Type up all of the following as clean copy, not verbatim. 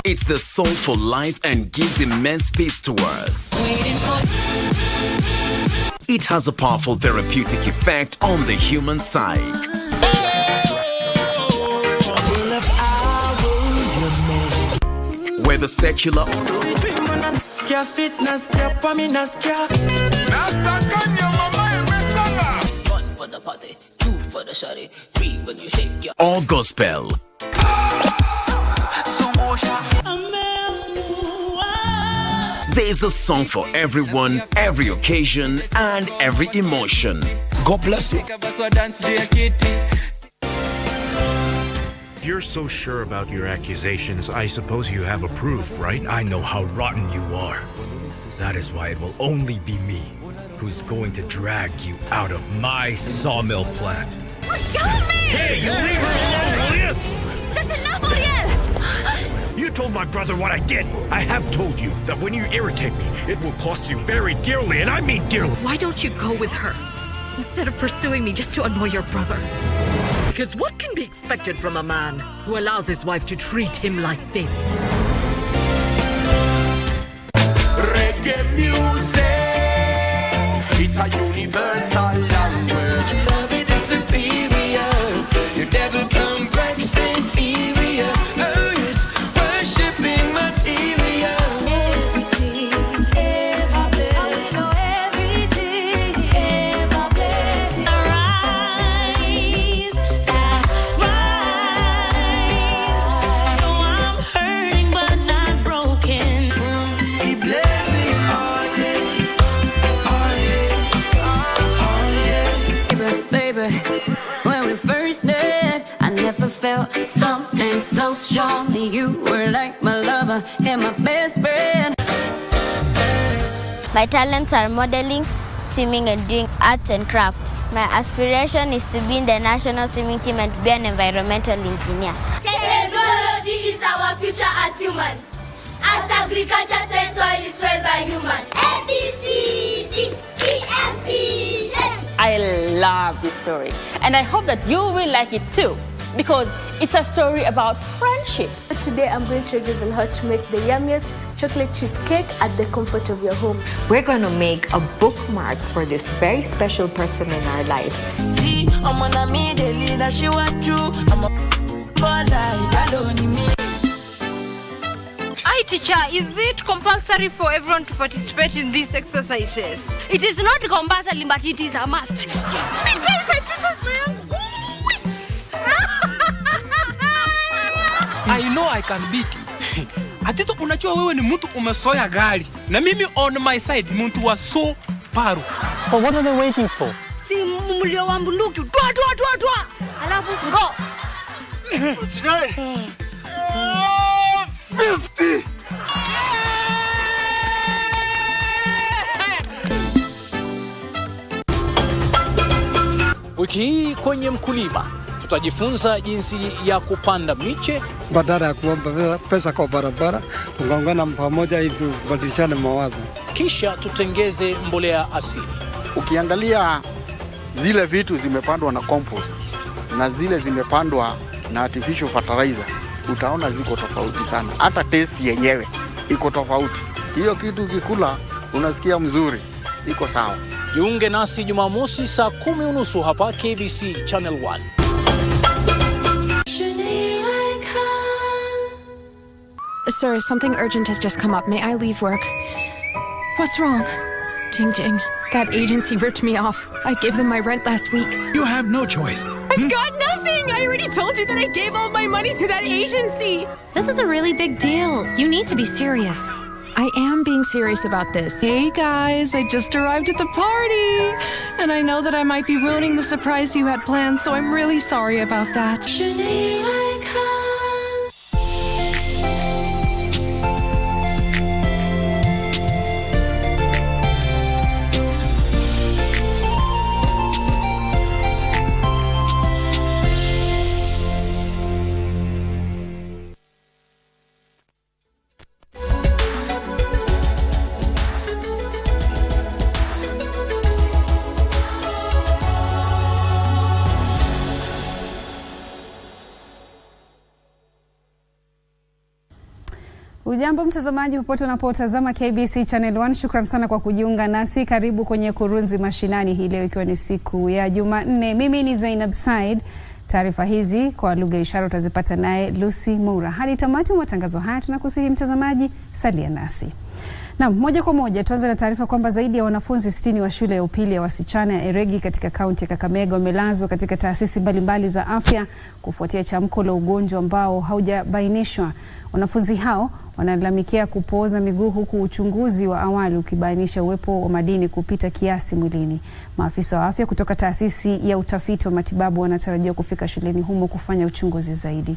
It's the soul for life and gives immense peace to us. It has a powerful therapeutic effect on the human psyche. Whether secular or gospel, there's a song for everyone, every occasion, and every emotion. God bless you. If you're so sure about your accusations, I suppose you have a proof, right? I know how rotten you are. That is why it will only be me who's going to drag you out of my sawmill plant. Let go of me! Hey, you leave her alone, will you? That's enough, Uriel! You told my brother what I did. I have told you that when you irritate me, it will cost you very dearly, and I mean dearly. Why don't you go with her instead of pursuing me just to annoy your brother? Because what can be expected from a man who allows his wife to treat him like this? Reggae music, it's a universal language. Love it is superior, your devil complex inferior. Earth worshipping material. Every day, ever blessed. So every day, ever blessed. Arise, rise. No, I'm hurting but not broken. He bless me all day, all day, baby. When we first met, I never felt something so strong. You were like my lover and my best friend. My talents are modeling, swimming, and doing arts and craft. My aspiration is to be in the national swimming team and be an environmental engineer. Technology is our future as humans. As agriculture says, soil is fed by humans. A, B, C, D, E, F, G, H. I love this story, and I hope that you will like it too, because it's a story about friendship. Today I'm going to show you how to make the yummiest chocolate chip cake at the comfort of your home. We're going to make a bookmark for this very special person in our life. See, I'm on a middle, that she want you. I'm a Hi teacher, is it compulsory for everyone to participate in these exercises? It is not compulsory, but it is a must. I know I can beat you. Atito unajua wewe ni mtu umesoya gari. Na mimi on my side mtu wa so paru. But what are they waiting for? Si mlio wa bunduki. Dwa. Alafu go. 50. Wiki hii kwenye Mkulima tutajifunza jinsi ya kupanda miche badala ya kuomba pesa kwa barabara. Tungaungana pamoja ili tubadilishane mawazo, kisha tutengeze mbolea asili. Ukiangalia zile vitu zimepandwa na compost na zile zimepandwa na artificial fertilizer, utaona ziko tofauti sana. Hata taste yenyewe iko tofauti. Hiyo kitu kikula unasikia mzuri, iko sawa. Jiunge nasi Jumamosi saa 10:30 hapa KBC Channel 1. Sir, something urgent has just come up. May I leave work? What's wrong? Jing. That agency ripped me off. I gave them my rent last week. You have no choice. I've got nothing! I already told you that I gave all my money to that agency! This is a really big deal. You need to be serious. I am being serious about this. Hey guys, I just arrived at the party! And I know that I might be ruining the surprise you had planned, so I'm really sorry about that. Ujambo mtazamaji popote unapotazama KBC Channel 1. Shukran sana kwa kujiunga nasi. Karibu kwenye Kurunzi Mashinani hii leo ikiwa ni siku ya Jumanne. Mimi ni Zainab. Taarifa hizi kwa lugha ishara utazipata naye Lucy Moura. Hadi tamati wa matangazo haya tunakusihi mtazamaji salia nasi. Na moja kwa moja tuanze na taarifa kwamba zaidi ya wanafunzi 60 wa shule ya upili ya wasichana ya Eregi katika kaunti ya Kakamega wamelazwa katika taasisi mbalimbali za afya kufuatia chamko la ugonjwa ambao haujabainishwa. Wanafunzi hao wanalalamikia kupooza miguu huku uchunguzi wa awali ukibainisha uwepo wa madini kupita kiasi mwilini. Maafisa wa afya kutoka taasisi ya utafiti wa matibabu wanatarajiwa kufika shuleni humo kufanya uchunguzi zaidi.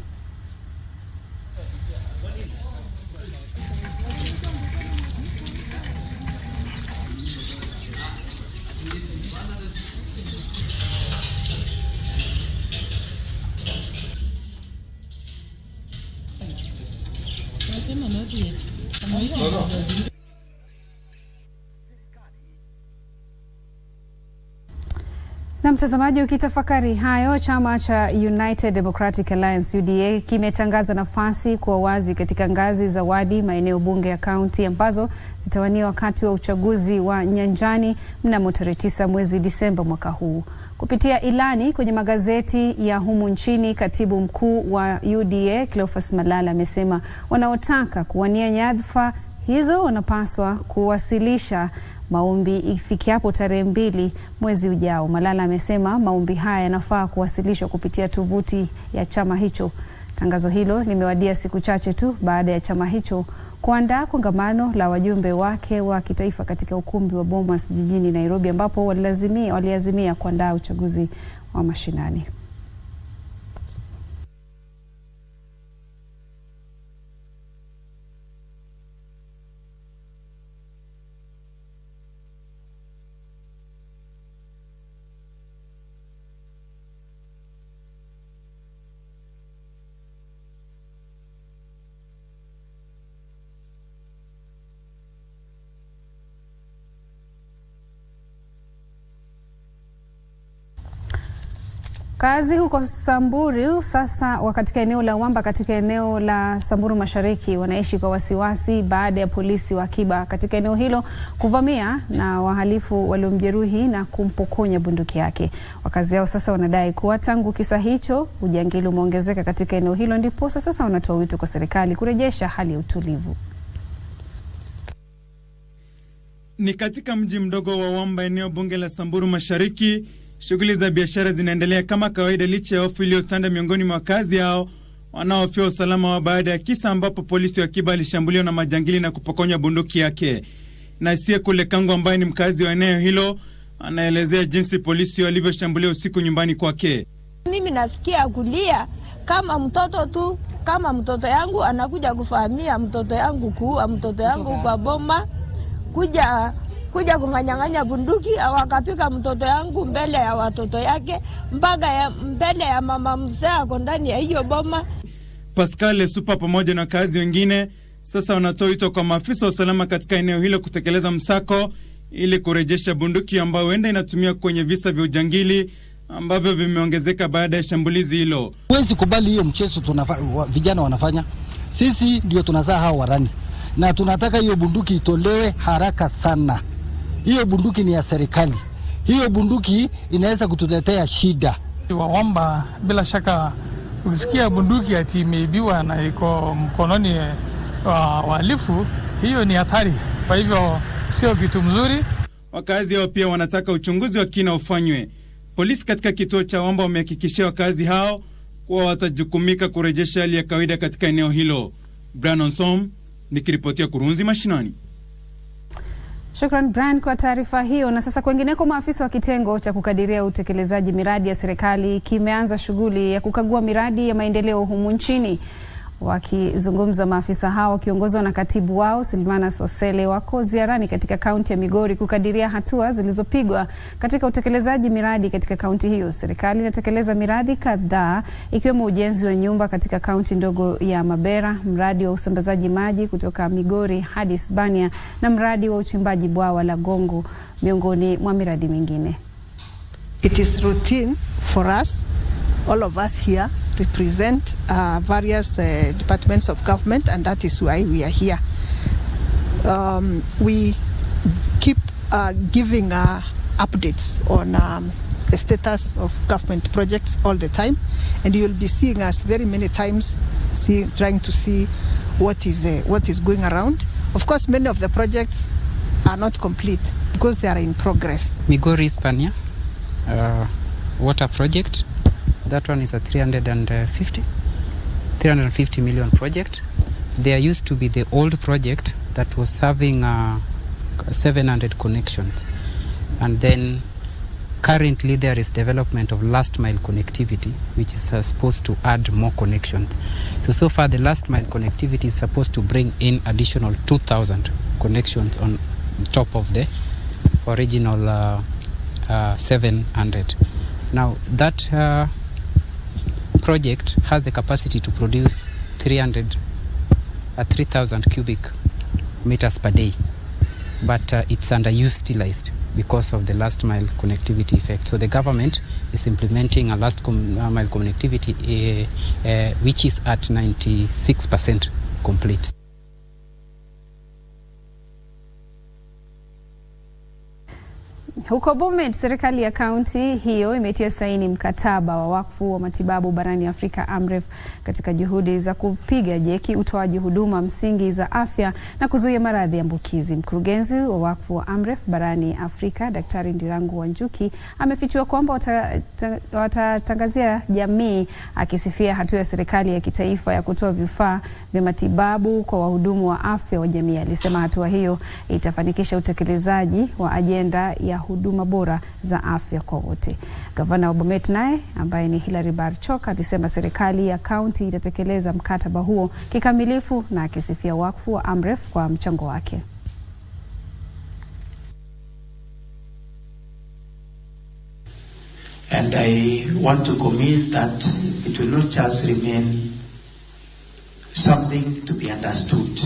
Na mtazamaji, ukitafakari hayo, chama cha United Democratic Alliance UDA kimetangaza nafasi kwa wazi katika ngazi za wadi maeneo bunge ya kaunti ambazo zitawaniwa wakati wa uchaguzi wa nyanjani mnamo tarehe 9 mwezi Disemba mwaka huu. Kupitia ilani kwenye magazeti ya humu nchini, katibu mkuu wa UDA Cleophas Malala amesema wanaotaka kuwania nyadhifa hizo wanapaswa kuwasilisha maombi ifikiapo tarehe 2 mwezi ujao. Malala amesema maombi haya yanafaa kuwasilishwa kupitia tovuti ya chama hicho. Tangazo hilo limewadia siku chache tu baada ya chama hicho kuandaa kongamano la wajumbe wake wa kitaifa katika ukumbi wa Bomas jijini Nairobi, ambapo waliazimia kuandaa uchaguzi wa mashinani. Kazi huko Samburu sasa katika eneo la Wamba katika eneo la Samburu Mashariki wanaishi kwa wasiwasi baada ya polisi wa akiba katika eneo hilo kuvamia na wahalifu waliomjeruhi na kumpokonya bunduki yake. Wakazi hao sasa wanadai kuwa tangu kisa hicho ujangili umeongezeka katika eneo hilo, ndipo sasa wanatoa wito kwa serikali kurejesha hali ya utulivu. Ni katika mji mdogo wa Wamba, eneo bunge la Samburu Mashariki. Shughuli za biashara zinaendelea kama kawaida licha ya hofu iliyotanda miongoni mwa wakazi hao wanaohofia usalama wa baada ya kisa ambapo polisi wa akiba alishambuliwa na majangili na kupokonywa bunduki yake. Na Sia Kule Kango ambaye ni mkazi wa eneo hilo anaelezea jinsi polisi walivyoshambulia usiku nyumbani kwake. Mimi nasikia kulia kama mtoto tu, kama mtoto yangu anakuja kufahamia mtoto yangu, kuua mtoto yangu kwa boma, kuja kumanyang'anya bunduki, wakapika mtoto yangu mbele ya watoto yake, mpaka mbele ya mama mzee ako ndani ya hiyo boma. Pascal Supa pamoja na kazi wengine sasa wanatoa wito kwa maafisa wa usalama katika eneo hilo kutekeleza msako ili kurejesha bunduki ambayo huenda inatumia kwenye visa vya ujangili ambavyo vimeongezeka baada ya shambulizi hilo. Huwezi kubali hiyo mchezo vijana wanafanya. Sisi ndio tunazaa hao warani na tunataka hiyo bunduki itolewe haraka sana. Hiyo bunduki ni ya serikali. Hiyo bunduki inaweza kutuletea shida. Wawamba bila shaka ukisikia bunduki ati imeibiwa na iko mkononi wa wahalifu, hiyo ni hatari. Kwa hivyo sio kitu mzuri. Wakazi hao pia wanataka uchunguzi wa kina ufanywe. Polisi katika kituo cha Wamba wamehakikishia wakazi hao kuwa watajukumika kurejesha hali ya kawaida katika eneo hilo. Brandon Som nikiripotia Kurunzi Mashinani. Shukran Brian kwa taarifa hiyo. Na sasa kwengineko, maafisa wa kitengo cha kukadiria utekelezaji miradi ya serikali kimeanza shughuli ya kukagua miradi ya maendeleo humu nchini. Wakizungumza, maafisa hao wakiongozwa na katibu wao Silvana Sosele wako ziarani katika kaunti ya Migori kukadiria hatua zilizopigwa katika utekelezaji miradi katika kaunti hiyo. Serikali inatekeleza miradi kadhaa ikiwemo ujenzi wa nyumba katika kaunti ndogo ya Mabera, mradi wa usambazaji maji kutoka Migori hadi Hispania na mradi wa uchimbaji bwawa la Gongo miongoni mwa miradi mingine. It is routine for us, all of us here, represent various departments of government, and that is why we are here. We keep giving updates on the status of government projects all the time, and you will be seeing us very many times trying to see what is going around. Of course, many of the projects are not complete because they are in progress. Migori Spania water project, that one is a 350 million project. There used to be the old project that was serving 700 connections, and then currently there is development of last mile connectivity, which is supposed to add more connections. So far the last mile connectivity is supposed to bring in additional 2,000 connections on top of the original 700. Now that project has the capacity to produce 3,000 cubic meters per day, but it's underutilized because of the last mile connectivity effect. So the government is implementing a last mile connectivity which is at 96% complete. Huko Bomet, serikali ya kaunti hiyo imetia saini mkataba wa wakfu wa matibabu barani Afrika AMREF katika juhudi za kupiga jeki utoaji huduma msingi za afya na kuzuia maradhi ambukizi. Mkurugenzi wa wakfu wa AMREF barani Afrika, Daktari Ndirangu Wanjuki, amefichua kwamba watatangazia jamii, akisifia hatua ya serikali ya kitaifa ya kutoa vifaa vya matibabu kwa wahudumu wa afya wa jamii. Alisema hatua hiyo itafanikisha utekelezaji wa ajenda ya huduma bora za afya kwa wote. Gavana wa Bomet naye, ambaye ni Hilary Barchok, alisema serikali ya kaunti itatekeleza mkataba huo kikamilifu, na akisifia wakfu wa AMREF kwa mchango wake. And I want to commit that it will not just remain something to be understood.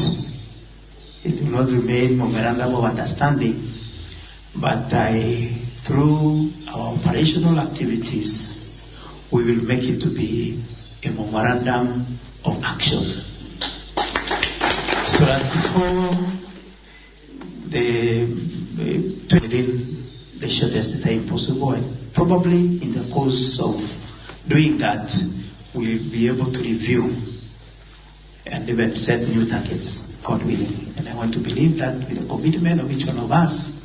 It will not remain memorandum of understanding, but through our operational activities, we will make it to be a memorandum of action. So that before within the shortest time possible, and probably in the course of doing that, we'll be able to review and even set new targets, God willing. And I want to believe that with the commitment of each one of us,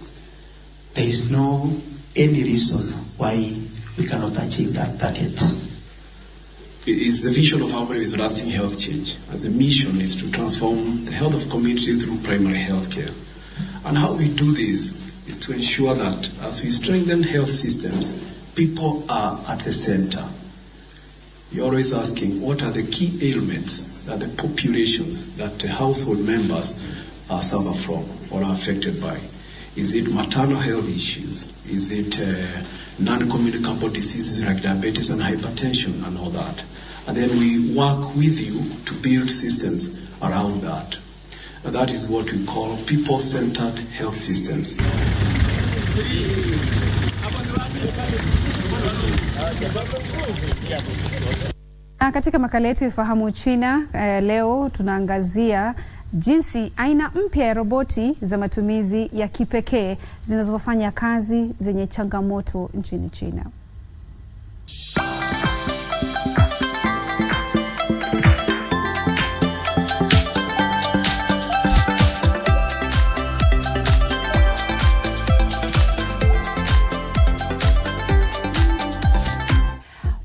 there is no any reason why we cannot achieve that target. It's the vision of AMREF is lasting health change, and the mission is to transform the health of communities through primary health care. And how we do this is to ensure that as we strengthen health systems, people are at the center. You're always asking, what are the key ailments that the populations, that the household members suffer from or are affected by? Is it maternal health issues? Is it non-communicable diseases like diabetes and hypertension and all that? And then we work with you to build systems around that. And that is what we call people-centered health systems. Katika makala yetu Fahamu China, leo tunaangazia jinsi aina mpya ya roboti za matumizi ya kipekee zinazofanya kazi zenye changamoto nchini China.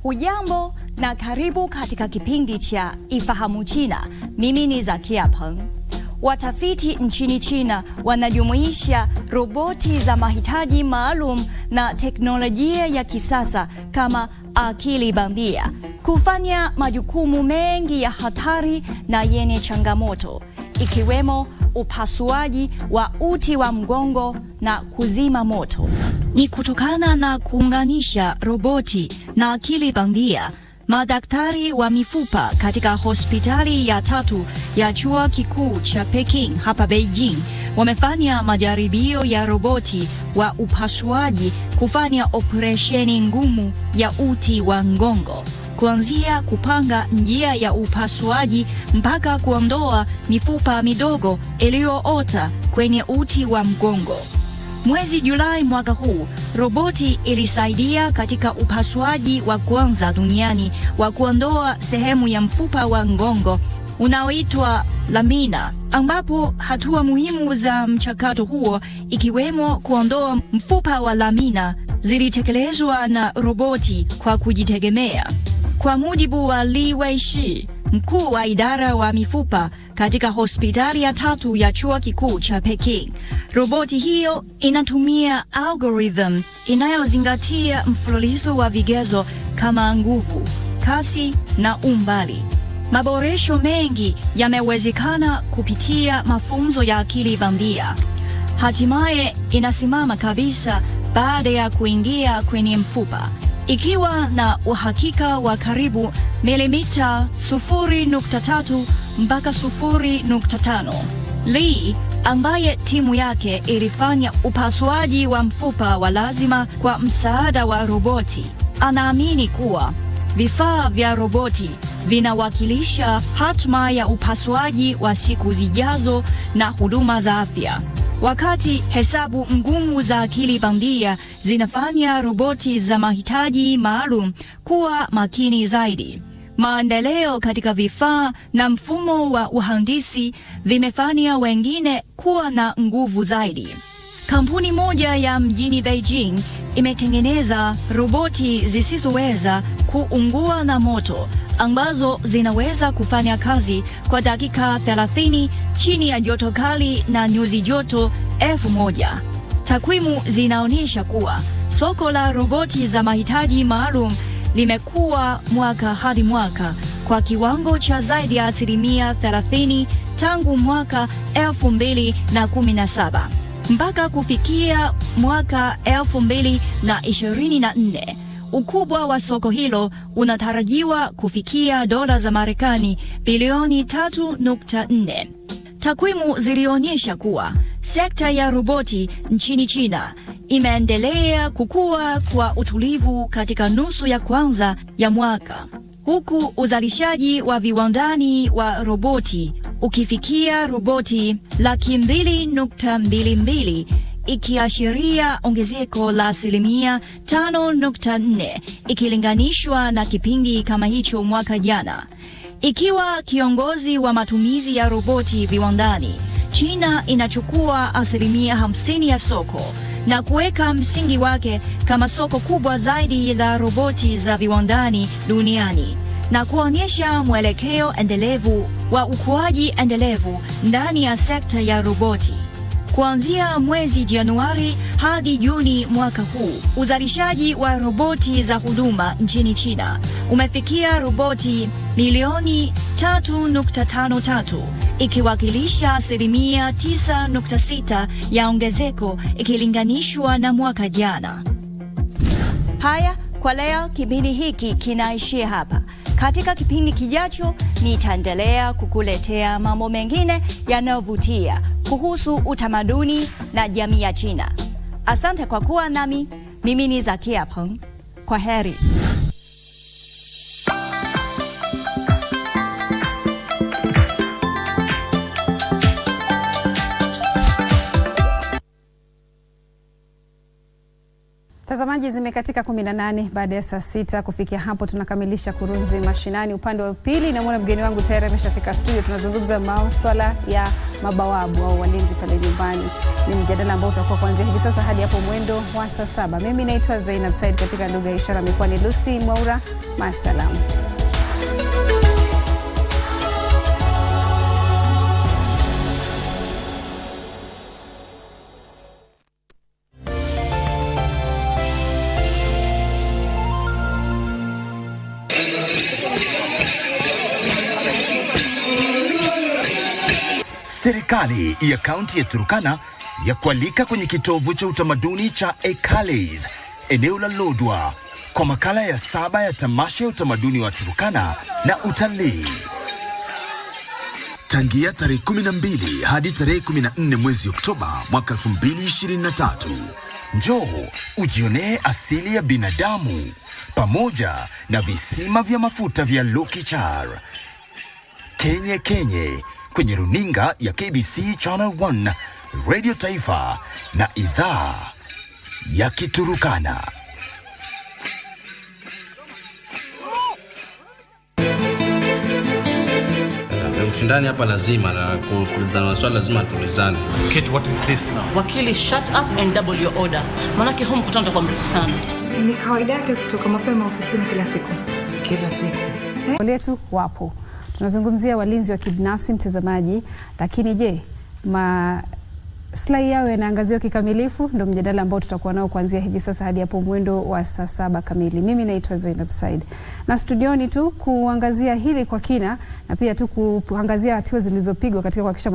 Hujambo na karibu katika kipindi cha Ifahamu China. Mimi ni Zakia Peng. Watafiti nchini China wanajumuisha roboti za mahitaji maalum na teknolojia ya kisasa kama akili bandia kufanya majukumu mengi ya hatari na yenye changamoto, ikiwemo upasuaji wa uti wa mgongo na kuzima moto. Ni kutokana na kuunganisha roboti na akili bandia, madaktari wa mifupa katika hospitali ya 3 ya chuo kikuu cha Peking hapa Beijing wamefanya majaribio ya roboti wa upasuaji kufanya operesheni ngumu ya uti wa mgongo. kuanzia kupanga njia ya upasuaji mpaka kuondoa mifupa midogo iliyoota kwenye uti wa mgongo. Mwezi Julai mwaka huu, roboti ilisaidia katika upasuaji wa kwanza duniani wa kuondoa sehemu ya mfupa wa mgongo unaoitwa lamina, ambapo hatua muhimu za mchakato huo ikiwemo kuondoa mfupa wa lamina zilitekelezwa na roboti kwa kujitegemea. Kwa mujibu wa Li Weishi, mkuu wa idara wa mifupa katika hospitali ya 3 ya chuo kikuu cha Peking, roboti hiyo inatumia algorithm inayozingatia mfululizo wa vigezo kama nguvu, kasi na umbali. Maboresho mengi yamewezekana kupitia mafunzo ya akili bandia. Hatimaye inasimama kabisa baada ya kuingia kwenye mfupa, ikiwa na uhakika wa karibu milimita 0.3 mpaka 0.5. Li, ambaye timu yake ilifanya upasuaji wa mfupa wa lazima kwa msaada wa roboti, anaamini kuwa vifaa vya roboti vinawakilisha hatma ya upasuaji wa siku zijazo na huduma za afya. Wakati hesabu ngumu za akili bandia zinafanya roboti za mahitaji maalum kuwa makini zaidi, maendeleo katika vifaa na mfumo wa uhandisi vimefanya wengine kuwa na nguvu zaidi. Kampuni moja ya mjini Beijing imetengeneza roboti zisizoweza kuungua na moto, ambazo zinaweza kufanya kazi kwa dakika 30 chini ya joto kali na nyuzi joto 1000. Takwimu zinaonyesha kuwa soko la roboti za mahitaji maalum limekuwa mwaka hadi mwaka kwa kiwango cha zaidi ya 30% tangu mwaka 2017 mpaka kufikia mwaka 2024. Ukubwa wa soko hilo unatarajiwa kufikia dola za Marekani bilioni 3.4. Takwimu zilionyesha kuwa sekta ya roboti nchini China imeendelea kukua kwa utulivu katika nusu ya kwanza ya mwaka, huku uzalishaji wa viwandani wa roboti ukifikia roboti 200,000.22, ikiashiria ongezeko la 5.4% ikilinganishwa na kipindi kama hicho mwaka jana. Ikiwa kiongozi wa matumizi ya roboti viwandani, China inachukua 50% ya soko na kuweka msingi wake kama soko kubwa zaidi la roboti za viwandani duniani, na kuonyesha mwelekeo endelevu wa ukuaji endelevu ndani ya sekta ya roboti. Kuanzia mwezi Januari hadi Juni mwaka huu, uzalishaji wa roboti za huduma nchini China umefikia roboti milioni 3.53, ikiwakilisha 9.6% ya ongezeko ikilinganishwa na mwaka jana. Haya, kwa leo kipindi hiki kinaishia hapa. Katika kipindi kijacho nitaendelea kukuletea mambo mengine yanayovutia kuhusu utamaduni na jamii ya China. Asante kwa kuwa nami. Mimi ni Zakia Peng. Kwa heri. Tazamaji, zimekatika 18 baada ya saa 6. Kufikia hapo tunakamilisha Kurunzi Mashinani. Upande wa pili namuona mgeni wangu tayari ameshafika studio. Tunazungumza masuala ya mabawabu au walinzi pale nyumbani. Ni mjadala ambao utakuwa kuanzia hivi sasa hadi hapo mwendo wa saa 7. Mimi naitwa Zainab, katika lugha ya ishara amekuwa ni Lucy Mwaura. Maasalamu. Serikali ya kaunti ya Turkana ya kualika kwenye kitovu cha utamaduni cha Ekales, eneo la Lodwar, kwa makala ya 7 ya tamasha ya utamaduni wa Turkana na utalii. Tangia tarehe 12 hadi tarehe 14 mwezi Oktoba mwaka 2023. Njoo ujionee asili ya binadamu pamoja na visima vya mafuta vya Lokichar. Kenye kwenye runinga ya KBC Channel 1, Radio Taifa na idhaa ya Kiturukana. Mshindani hapa lazima na kulizana swali lazima tulizane. Kate, what is this now? Wakili, shut up and double your order. Manake huu mkutano utakuwa mrefu sana. Ni kawaida yake kutoka mapema ofisini kila siku. Kila siku. Letu wapo. Tunazungumzia walinzi wa kibinafsi, mtazamaji, lakini je, maslahi yao yanaangaziwa kikamilifu? Ndio mjadala ambao tutakuwa nao kuanzia hivi sasa hadi hapo mwendo wa saa 7 kamili. Mimi naitwa Zainab na studioni tu kuangazia hili kwa kina na pia tu kuangazia hatua zilizopigwa katika kuhakikisha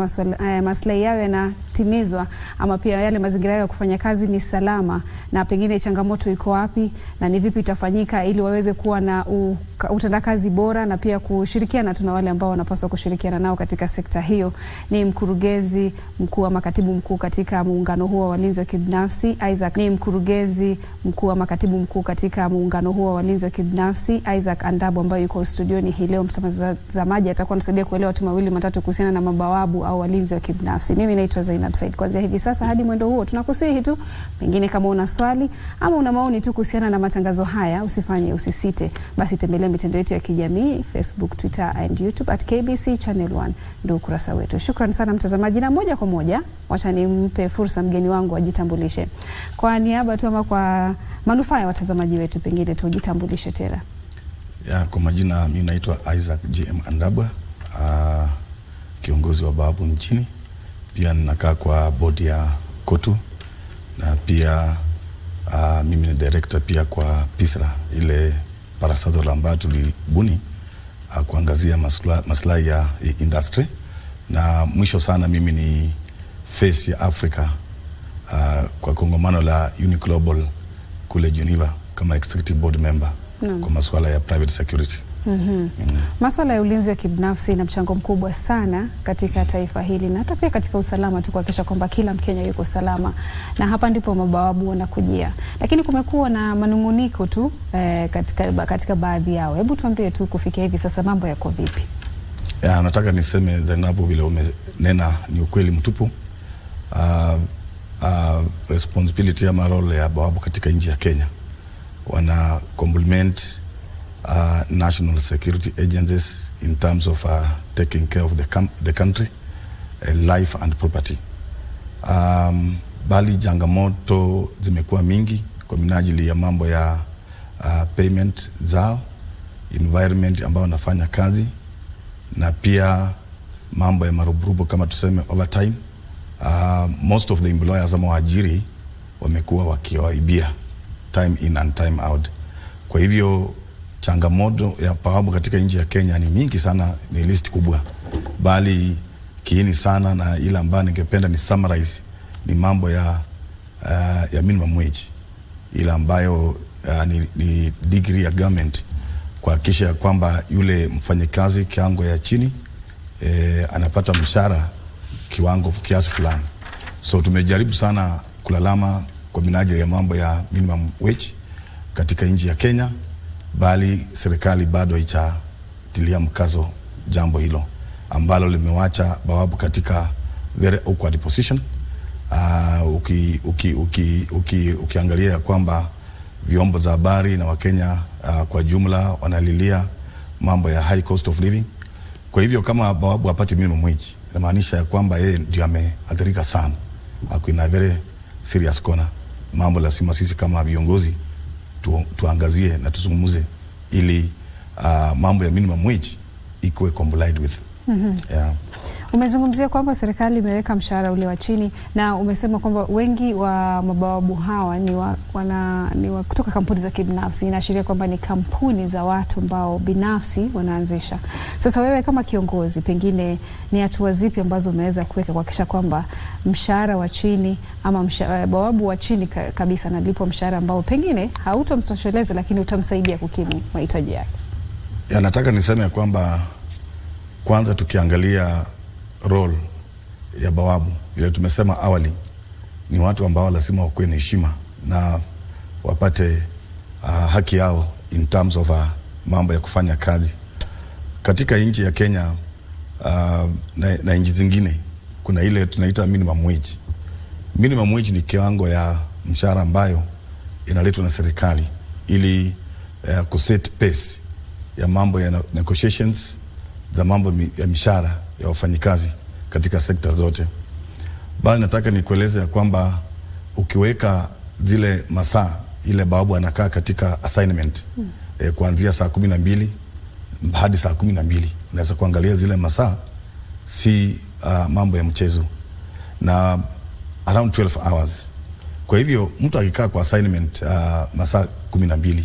maslahi yao yanatimizwa, ama pia yale mazingira yao ya kufanya kazi ni salama, na pengine changamoto iko wapi na ni vipi itafanyika ili waweze kuwa na utendakazi bora na pia kushirikiana na wale ambao wanapaswa kushirikiana nao katika sekta hiyo. Ni mkurugenzi mkuu ama katibu mkuu katika muungano huo wa walinzi wa kibinafsi Isaac Andabu, ambaye yuko studioni hii leo. Mtazamaji atakuwa anasaidia kuelewa tu mawili matatu kuhusiana na mabawabu au walinzi wa kibinafsi. Mimi naitwa Zainab. Kuanzia hivi sasa hadi mwendo huo tunakusihi tu, pengine kama una swali ama una maoni tu kuhusiana na matangazo haya, usisite, basi tembelea mitandao yetu ya kijamii Facebook, Twitter and YouTube at KBC Channel 1, ndio ukurasa wetu. Shukrani sana mtazamaji, na moja kwa moja wacha nimpe fursa mgeni wangu ajitambulishe kwa niaba tu ama kwa manufaa ya watazamaji wetu, pengine tujitambulishe tena. Kwa majina mimi naitwa Isaac GM Andabu, kiongozi wa bawabu nchini. Pia ninakaa kwa bodi ya KOTU na pia mimi ni director pia kwa PISRA, ile parastatal ambayo tulibuni kuangazia maslahi ya industry. Na mwisho sana mimi ni face ya Africa kwa kongamano la Uniglobal kule Geneva kama executive board member kwa masuala ya private security. Masuala ya ulinzi wa kibinafsi na mchango mkubwa sana katika taifa hili na hata pia katika usalama tu, kuhakikisha kwamba kila Mkenya yuko salama, na hapa ndipo mabawabu wanakujia. Lakini kumekuwa na manunguniko tu katika baadhi yao. Hebu tuambie tu kufikia hivi sasa mambo yako vipi? Nataka niseme Zainabu, vile umenena ni ukweli mtupu. Responsibility ya role ya bawabu katika nchi ya Kenya, wana complement national security agencies in terms of taking care of the country, life and property. Bali changamoto zimekuwa mingi kwa minajili ya mambo ya payment zao, environment ambao wanafanya kazi, na pia mambo ya maruburubu kama tuseme overtime. Most of the employers ama waajiri wamekuwa wakiwaibia time in and time out. Kwa hivyo changamoto ya bawabu katika nchi ya Kenya ni mingi sana, ni list kubwa. Bali kiini sana na ila ambayo ningependa ni summarize ni mambo ya minimum wage, ila ambayo ni degree ya government kuhakikisha kwamba yule mfanyikazi kiwango ya chini anapata mshahara kiasi fulani. So tumejaribu sana kulalama kwa minajili ya mambo ya minimum wage katika nchi ya Kenya, bali serikali bado haijatilia mkazo jambo hilo, ambalo limewacha bawabu katika very awkward position. Ukiangalia kwamba vyombo za habari na Wakenya kwa jumla wanalilia mambo ya high cost of living. Kwa hivyo kama bawabu hapati minimum wage, inamaanisha kwamba yeye ndio ameathirika sana. Kuna very serious corner. Mambo lazima sisi kama viongozi tuangazie na tuzungumuze ili mambo ya minimum wage ikuwe complied with. Umezungumzia kwamba serikali imeweka mshahara ule wa chini, na umesema kwamba wengi wa mabawabu hawa ni kutoka kampuni za kibinafsi. Inaashiria kwamba ni kampuni za watu ambao binafsi wanaanzisha. Sasa wewe kama kiongozi, pengine ni hatua zipi ambazo umeweza kuweka kuhakikisha kwamba mshahara wa chini ama bawabu wa chini kabisa analipwa mshahara ambao pengine hautamtosheleza lakini utamsaidia kukimu mahitaji yake? Nataka niseme kwamba kwanza tukiangalia role ya bawabu, ile tumesema awali, ni watu ambao lazima wakuwe na heshima na wapate haki yao in terms of mambo ya kufanya kazi. Katika nchi ya Kenya na nchi zingine kuna ile tunaita minimum wage. Minimum wage ni kiwango ya mshahara ambayo inaletwa na serikali ili kuset pace ya mambo ya negotiations za mambo ya mishahara ya wafanyikazi katika sekta zote. Bali nataka nikueleze ya kwamba ukiweka zile masaa ile babu anakaa katika assignment kuanzia saa 12 hadi saa 12, unaweza kuangalia zile masaa si mambo ya mchezo, na around 12 hours. Kwa hivyo mtu akikaa kwa assignment masaa 12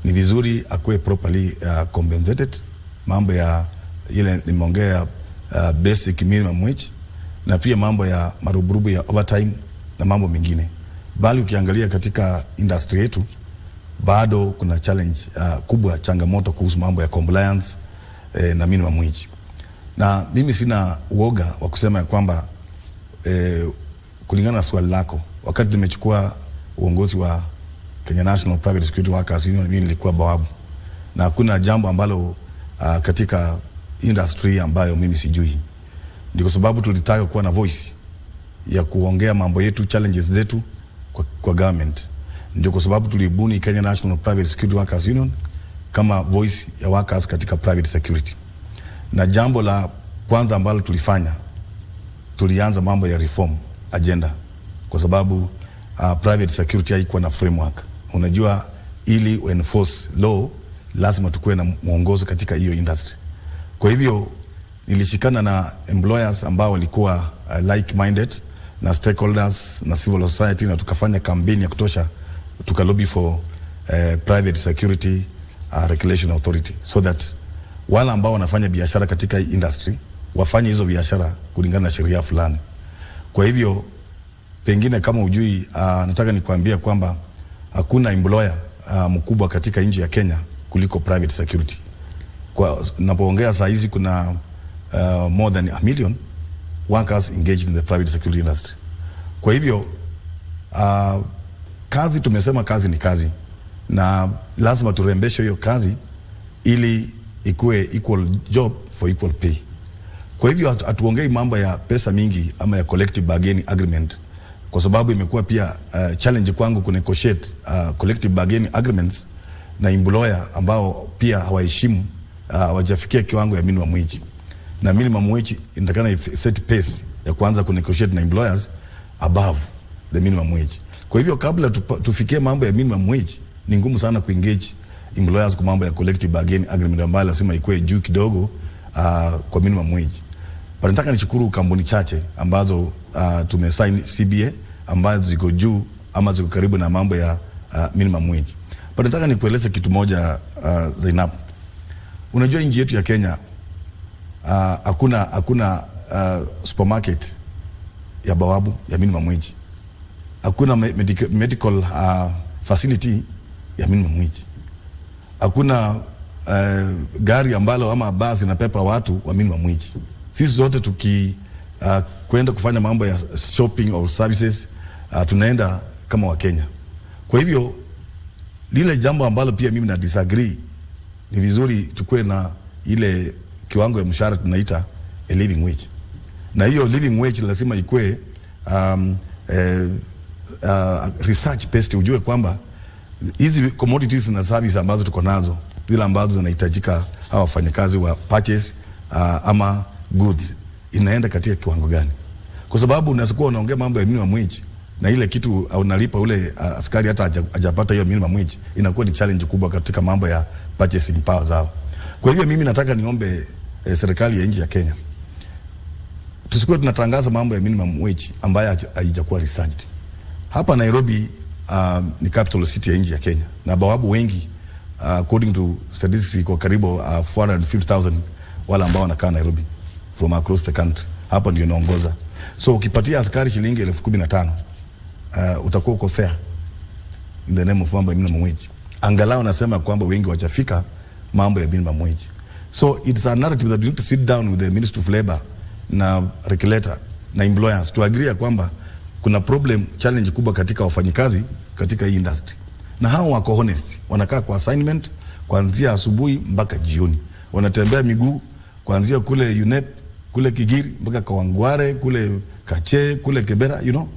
ni vizuri akuwe properly compensated. Mambo ya ile nimeongea basic minimum wage, na pia mambo ya maruburubu ya overtime na mambo mengine. Bali ukiangalia katika industry yetu bado kuna challenge kubwa, changamoto kuhusu mambo ya compliance na minimum wage. Na mimi sina uoga wa kusema ya kwamba kulingana na swali lako, wakati nimechukua uongozi wa Kenya National Private Security Workers Union, mimi nilikuwa bawabu, na hakuna jambo ambalo katika industry ambayo mimi sijui. Ndio kwa sababu tulitaka kuwa na voice ya kuongea mambo yetu, challenges zetu kwa government. Ndio kwa sababu tulibuni Kenya National Private Security Workers Union kama voice ya workers katika private security. Na jambo la kwanza ambalo tulifanya, tulianza mambo ya reform agenda, kwa sababu private security haikuwa na framework. Unajua, ili enforce law lazima tukue na mwongozo katika hiyo industry. Kwa hivyo nilishikana na employers ambao walikuwa like minded na stakeholders na civil society, na tukafanya campaign ya kutosha, tukalobby for private security regulation authority, so that wale ambao wanafanya biashara katika industry wafanye hizo biashara kulingana na sheria fulani. Kwa hivyo pengine kama ujui, nataka nikwambia kwamba hakuna employer mkubwa katika nchi ya Kenya kuliko private security. Kwa napoongea saa hizi kuna more than 1 million workers engaged in the private security industry. Kwa hivyo kazi, tumesema kazi ni kazi, na lazima turembeshe hiyo kazi ili ikuwe equal job for equal pay. Kwa hivyo hatuongei mambo ya pesa mingi ama ya collective bargaining agreement, kwa sababu imekuwa pia challenge kwangu ku negotiate collective bargaining agreements na employer ambao pia hawaheshimu, hawajafikia kiwango ya minimum wage. Na minimum wage inatakana set pace ya kuanza ku negotiate na employers above the minimum wage. Kwa hivyo kabla tufikie mambo ya minimum wage, ni ngumu sana kuengage employers kwa mambo ya collective bargaining agreement ambayo lazima ikuwe juu kidogo kwa minimum wage. But nataka nishukuru kampuni chache ambazo tumesign CBA ambazo ziko juu ama ziko karibu na mambo ya minimum wage. But nataka nikueleze kitu moja, Zainab. Unajua nchi yetu ya Kenya hakuna supermarket ya bawabu ya minimum wage. Hakuna medical facility ya minimum wage. Hakuna gari ambalo ama basi inapepa watu wa minimum wage. Sisi zote kwenda kufanya mambo ya shopping or services, tunaenda kama wa Kenya. Kwa hivyo lile jambo ambalo pia mimi na disagree, ni vizuri tukue na ile kiwango ya mshahara tunaita a living wage. Na hiyo living wage lazima ikue research based, ujue kwamba hizi commodities na services ambazo tuko nazo, zile ambazo zinahitajika hawa wafanyakazi wa purchase ama goods, inaenda katika kiwango gani. Kwa sababu unaweza kuwa unaongea mambo ya minimum wage na ile kitu unalipa ule askari hata hajapata hiyo minimum wage, inakuwa ni challenge kubwa katika mambo ya purchasing power zao. Kwa hivyo mimi nataka niombe serikali ya nchi ya Kenya, tusikuwe tunatangaza mambo ya minimum wage ambayo haijakuwa researched. Hapa Nairobi ni capital city ya nchi ya Kenya, na bawabu wengi according to statistics kwa karibu 450,000 wala ambao wanakaa Nairobi from across the country. Hapa ndio naongoza. So ukipatia askari shilingi 15,000 utakuwa uko fair in the name of mambo ya minimum wage. Angalau nasema kwamba wengi wachafika mambo ya minimum wage. So it's a narrative that we need to sit down with the Ministry of Labor na regulator na employers to agree kwamba kuna problem, challenge kubwa katika wafanyikazi katika hii industry. Na hao wako honest, wanakaa kwa assignment kuanzia asubuhi mpaka jioni. Wanatembea miguu kuanzia kule UNEP, kule Kigiri mpaka Kawangware, kule Kache, kule Kibera, you know.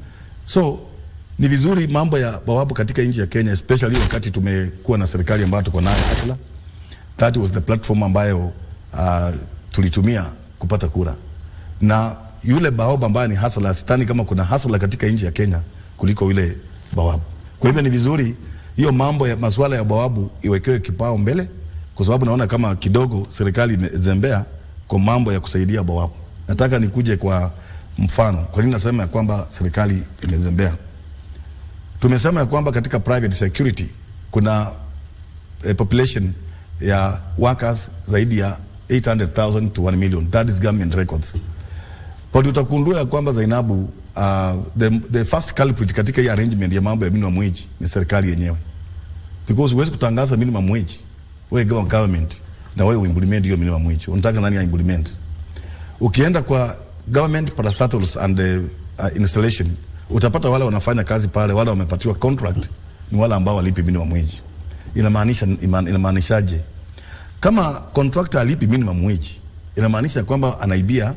So ni vizuri mambo ya bawabu katika nchi ya Kenya, especially wakati tumekuwa na serikali ambayo tuko nayo hasla. That was the platform ambayo tulitumia kupata kura. Na yule bawabu ambaye ni hasla, sitani kama kuna hasla katika nchi ya Kenya kuliko yule bawabu. Kwa hivyo ni vizuri hiyo mambo ya masuala ya bawabu iwekewe kipao mbele, kwa sababu naona kama kidogo serikali imezembea kwa mambo ya kusaidia bawabu. Nataka nikuje kwa mfano. Kwa nini nasema ya kwamba serikali imezembea? Tumesema ya kwamba katika private security kuna population ya workers zaidi ya 800,000 to 1 million. That is government records. But utakundua ya kwamba Zainabu, the first culprit katika hii arrangement ya mambo ya minimum wage ni serikali yenyewe. Because huwezi kutangaza minimum wage, wewe government, na wewe implement hiyo minimum wage. Unataka nani implement? Ukienda kwa government parastatals and installation, utapata wale wanafanya kazi pale, wale wamepatiwa contract ni wale ambao walipi minimum wage. Inamaanishaje? Kama contractor alipi minimum wage, inamaanisha kwamba anaibia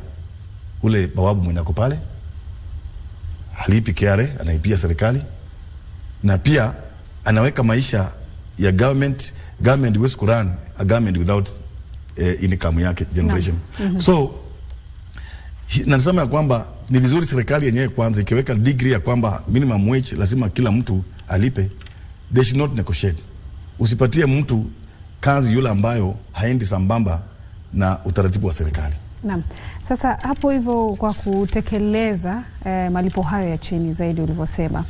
ule bawabu mwenye ako pale, halipi KRA, anaibia serikali, na pia anaweka maisha ya government huwezi kurun a government without income yake generation. No. So nasema ya kwamba ni vizuri serikali yenyewe kwanza ikiweka degree ya kwamba minimum wage lazima kila mtu alipe. They should not negotiate. Usipatie mtu kazi yule ambayo haendi sambamba na utaratibu wa serikali. Naam. Sasa hapo hivyo kwa kutekeleza malipo hayo ya chini zaidi ulivyosema,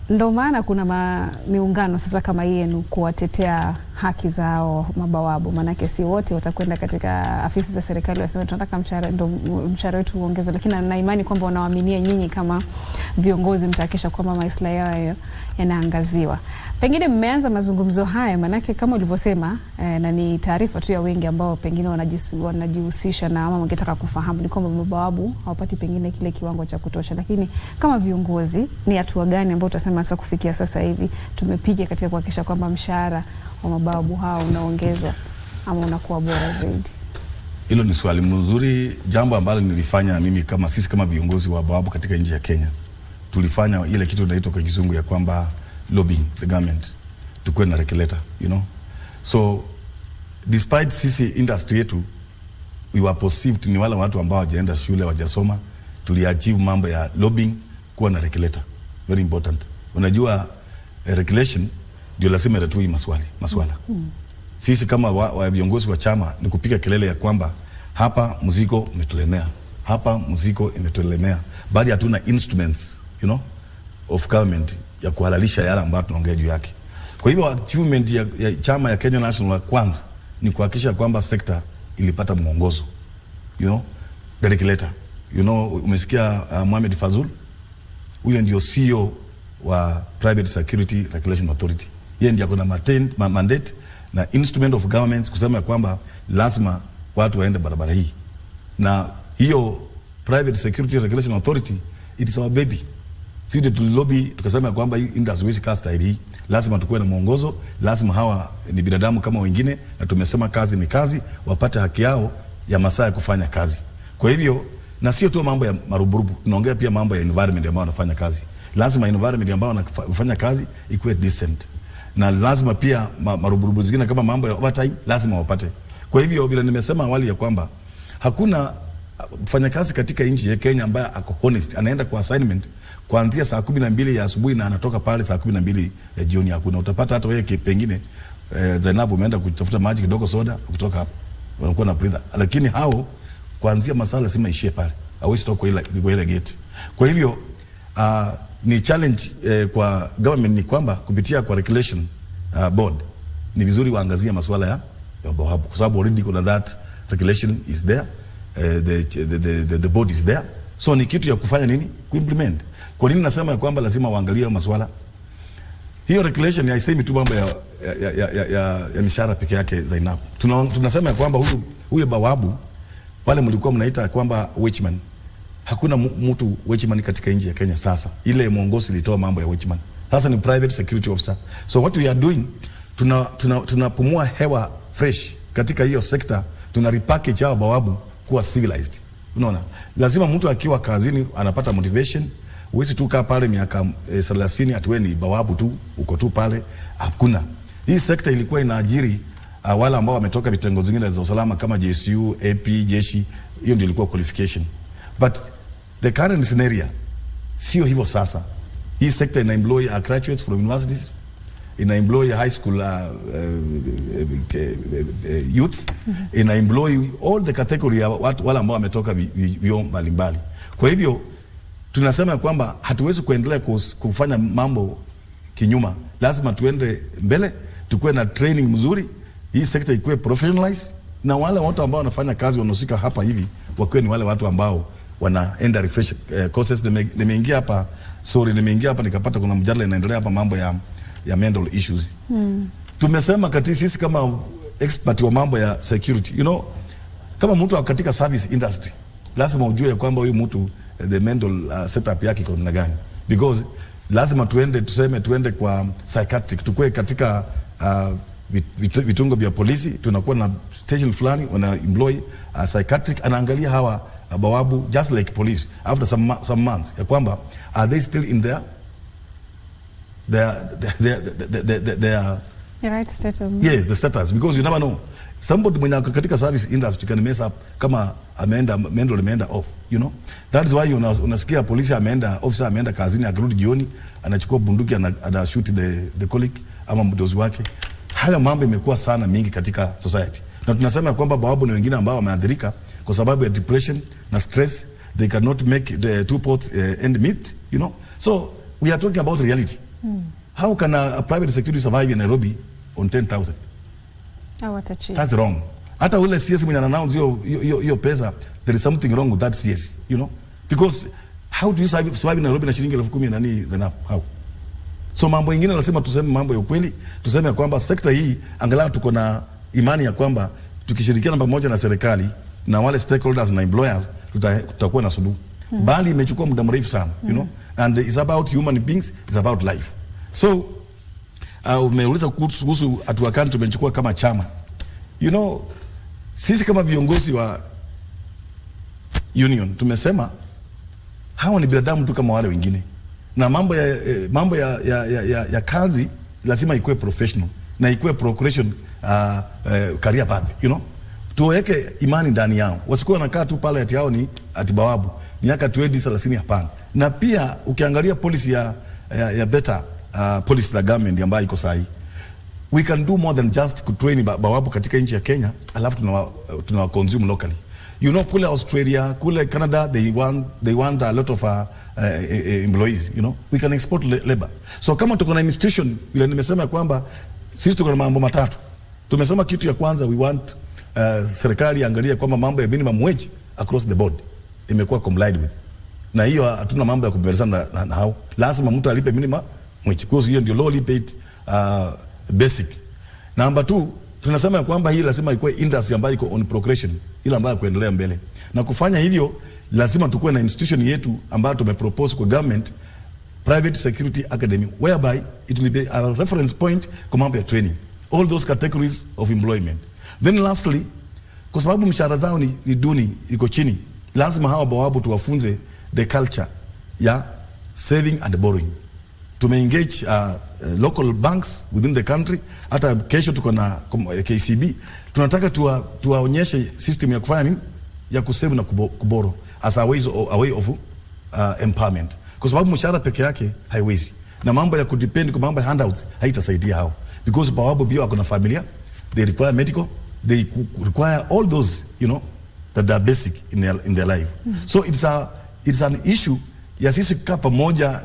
ndio maana kuna miungano sasa kama yenu kuwatetea haki zao mabawabu, maanake si wote watakwenda katika afisi za serikali waseme tunataka mshahara wetu uongezwe, lakini na imani kwamba wanawaaminia nyinyi kama viongozi mtahakikisha kwamba maslahi yao yanaangaziwa. Pengine mmeanza mazungumzo haya, maanake kama ulivyosema na ni taarifa tu ya wengi ambao pengine wanajihusisha na ama wangetaka kufahamu ni kwamba mabawabu hawapati pengine kile kiwango cha kutosha, lakini kama viongozi ni hatua gani ambao utasema sasa kufikia sasa hivi tumepiga katika kuhakikisha kwamba mshahara wa mabawabu hao unaongezwa ama unakuwa bora zaidi? Hilo ni swali mzuri. Jambo ambalo nilifanya mimi kama sisi kama viongozi wa bawabu katika nchi ya Kenya, tulifanya ile kitu inaitwa kwa kizungu ya kwamba lobbying the government to na regulator, you know. So despite sisi industry yetu we were perceived ni wale watu ambao hawajaenda shule, hawajasoma, tuliachieve mambo ya lobbying kuwa na regulator. Very important. Unajua regulation ndio lazima itatue maswala. Sisi kama viongozi wa chama ni kupiga kelele ya kwamba hapa mzigo umetulemea, hapa mzigo imetulemea, bali hatuna instruments, you know, of government ya kuhalalisha yale ambayo tunaongea juu yake. Kwa hivyo achievement ya chama ya Kenya National kwanza ni kuhakikisha kwamba sekta ilipata mwongozo, you know, the regulator. You know, umesikia Mohamed Fazul, huyo ndio CEO wa Private Security Regulation Authority. Yeye ndiye akona mandate na instrument of government kusema kwamba lazima watu waende barabara hii. Na hiyo Private Security Regulation Authority, it is our baby. Sisi tulilobby tukasema kwamba hii industry haiwezi kaa style hii, lazima tukue na mwongozo, lazima hawa ni binadamu kama wengine, na tumesema kazi ni kazi, wapate haki yao ya masaa ya kufanya kazi. Kwa hivyo na sio tu mambo ya maruburubu, tunaongea pia mambo ya environment ambayo wanafanya kazi. Lazima environment ambayo wanafanya kazi ikuwe decent, na lazima pia maruburubu zingine kama mambo ya overtime lazima wapate. Kwa hivyo bila nimesema awali ya kwamba hakuna mfanyakazi katika nchi ya Kenya ambaye ako honest, anaenda kwa assignment kuanzia saa 12 ya asubuhi na anatoka pale saa 12 ya jioni. Hakuna. Utapata hata wewe pengine Zainab umeenda kutafuta maji kidogo, soda, kutoka hapo wanakuwa na breather, lakini hao kuanzia masala lazima ishie pale, hawezi toka ile gate. Kwa hivyo ni challenge kwa government ni kwamba kupitia kwa regulation board ni vizuri waangazie masuala ya bawabu, kwa sababu already kuna that regulation is there, the board is there. So ni kitu ya kufanya nini? Kuimplement. Kwa nini nasema ya kwamba lazima waangalie masuala? Hiyo regulation haisemi tu mambo ya mishahara peke yake Zainab. Tunasema ya kwamba huyo bawabu wale mlikuwa mnaita kwamba watchman. Hakuna mtu watchman katika nchi ya Kenya sasa. Ile mwongozo ilitoa mambo ya watchman. Sasa ni private security officer. So what we are doing, tunapumua hewa fresh katika hiyo sekta, tuna repackage hao bawabu kuwa civilized. Unaona? Lazima mtu akiwa kazini anapata motivation. Uwezi tu kaa pale miaka 30 atuwe ni bawabu tu, uko tu pale. Hakuna. Hii sekta ilikuwa inaajiri wale ambao wametoka vitengo zingine za usalama kama JSU, AP, jeshi. Hiyo ndio ilikuwa qualification. But the current scenario sio hivyo sasa. Hii sekta ina employ graduates from universities, ina employ high school youth, ina employ all the category ya wale ambao wametoka vyuo mbalimbali. Kwa hivyo tunasema kwamba hatuwezi kuendelea kufanya mambo kinyuma. Lazima tuende mbele, tukue na training mzuri, hii sekta ikuwe professionalized, na wale watu ambao wanafanya kazi wanaosika hapa hivi wakiwe ni wale watu ambao wanaenda refresh courses. Nimeingia hapa nikapata kuna mjadala inaendelea hapa mambo ya mental issues. Tumesema sisi kama expert wa mambo ya security, kama mtu katika service industry lazima ujue kwamba huyu mtu the mental setup yake iko namna gani, because lazima tuende kwa psychiatric, tukue katika vitungo vya polisi, tunakuwa na station fulani wana employ psychiatric, anaangalia hawa bawabu just like police after some months, ya kwamba are they still in their right state of mind? Yes, the status, because you never know, somebody mwenye katika service industry can mess up kama ameenda off, that is why unasikia polisi officer ameenda kazini, akirudi jioni anachukua bunduki ana shoot the colleague ama mdozi wake. Haya mambo imekuwa sana mingi katika society, na tunasema kwamba bawabu ni wengine ambao wameathirika kwa sababu ya depression na stress. They cannot make the two pot end meet, so we are talking about reality. How can a private security survive in Nairobi on 10,000? That's wrong. Hata ule CS mwenye announce hiyo pesa, there is something wrong with that CS, because how do you survive in Nairobi na shilingi 10,000 nani Zainab? How? So mambo ingine lazima tuseme mambo ya ukweli, tuseme kwamba sekta hii angalau tuko na imani ya kwamba tukishirikiana pamoja na serikali na wale stakeholders na employers tutakuwa na suluhu. Bali imechukua muda mrefu sana, and it's about human beings, it's about life. So umeuliza kuhusu hatua gani tumechukua kama chama. Sisi kama viongozi wa union tumesema hawa ni binadamu tu kama wale wengine, na mambo ya kazi lazima ikuwe professional na ikuwe progression career path, tuweke imani ndani yao, wasikuwa wanakaa tu pale ati hao ni atibawabu miaka 20-30, hapana. Na pia ukiangalia policy ya better policy la government ambayo iko sahi, we can do more than just kutrain bawabu katika nchi ya Kenya alafu tunawa consume locally. Kule Australia, kule Canada, they want a lot of employees, we can export labor. So kama tuko na institution, vile nimesema kwamba sisi tuko na mambo matatu. Tumesema kitu ya kwanza, we want serikali angalia kwamba mambo ya minimum wage across the board imekuwa complied with. Na hiyo hatuna mambo ya kuberesana na hao. Lazima mtu alipe minimum wage, because hiyo ndio lowly paid basic. Number 2, tunasema kwamba hii lazima ikuwe industry ambayo iko on progression, ile ambayo kuendelea mbele. Na kufanya hivyo lazima tukue na institution yetu ambayo tumepropose kwa government, Private Security Academy, whereby it will be a reference point kwa mambo ya training all those categories of employment. Then lastly, kwa sababu mshahara zao ni duni, iko chini, lazima hawa bawabu tuwafunze the culture ya saving and borrowing. Tume-engage local banks within the country. Hata kesho tuko na KCB. Tunataka tuwaonyeshe system ya kufanya nini, ya kusave na kuboro as a way of empowerment. Kwa sababu mshahara peke yake haiwezi, na mambo ya kudepend kwa mambo ya handouts haitasaidia hao, because bawabu pia wako na familia, they require medical, they require all those that are basic in their life. So it's an issue ya sisi kukaa pamoja,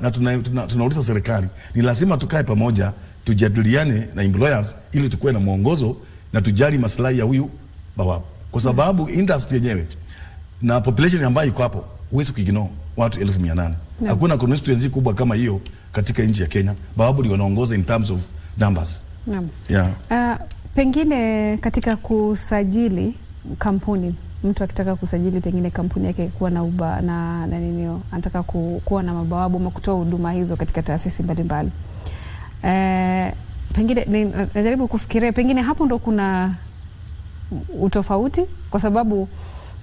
na tunauliza serikali, ni lazima tukae pamoja, tujadiliane na employers ili tukue na mwongozo na tujali maslahi ya huyu bawabu, kwa sababu industry yenyewe na population ambayo iko hapo huwezi kuignore watu 1,800. Hakuna constituency kubwa kama hiyo katika nchi ya Kenya. Bawabu ndio wanaongoza in terms of numbers. Pengine katika kusajili kampuni, mtu akitaka kusajili pengine kampuni yake kuwa na uba na ninio, anataka kuwa na mabawabu ama kutoa huduma hizo katika taasisi mbalimbali, Pengine najaribu kufikiria pengine hapo ndo kuna utofauti, kwa sababu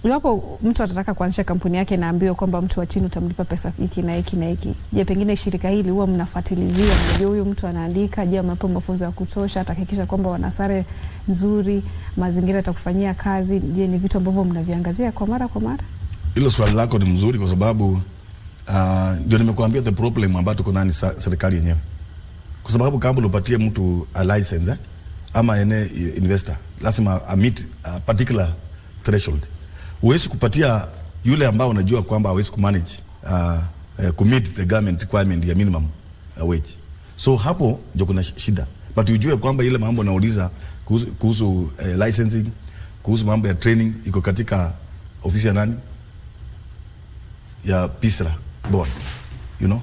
iwapo mtu atataka kuanzisha kampuni yake na ambiwa kwamba mtu wa chini utamlipa pesa hiki na hiki na hiki. Je, pengine shirika hili huwa mnafuatilizia, mnajua huyu mtu anaandika, je amepewa mafunzo ya kutosha, atahakikisha kwamba wana sare nzuri, mazingira atakufanyia kazi, je ni vitu ambavyo mnaviangazia kwa mara kwa mara? Hilo swali lako ni mzuri kwa sababu ndio nimekuambia the problem ambayo tuko nani serikali yenyewe. Kwa sababu kama upatie mtu a license ama ene investor lazima meet a particular threshold. Huwezi kupatia yule ambao unajua kwamba hawezi kumanage commit the government requirement ya minimum wage. So hapo ndio kuna shida. But ujue kwamba ile mambo nauliza kuhusu licensing, kuhusu mambo ya training iko katika ofisi ya nani? Ya PISRA board. You know?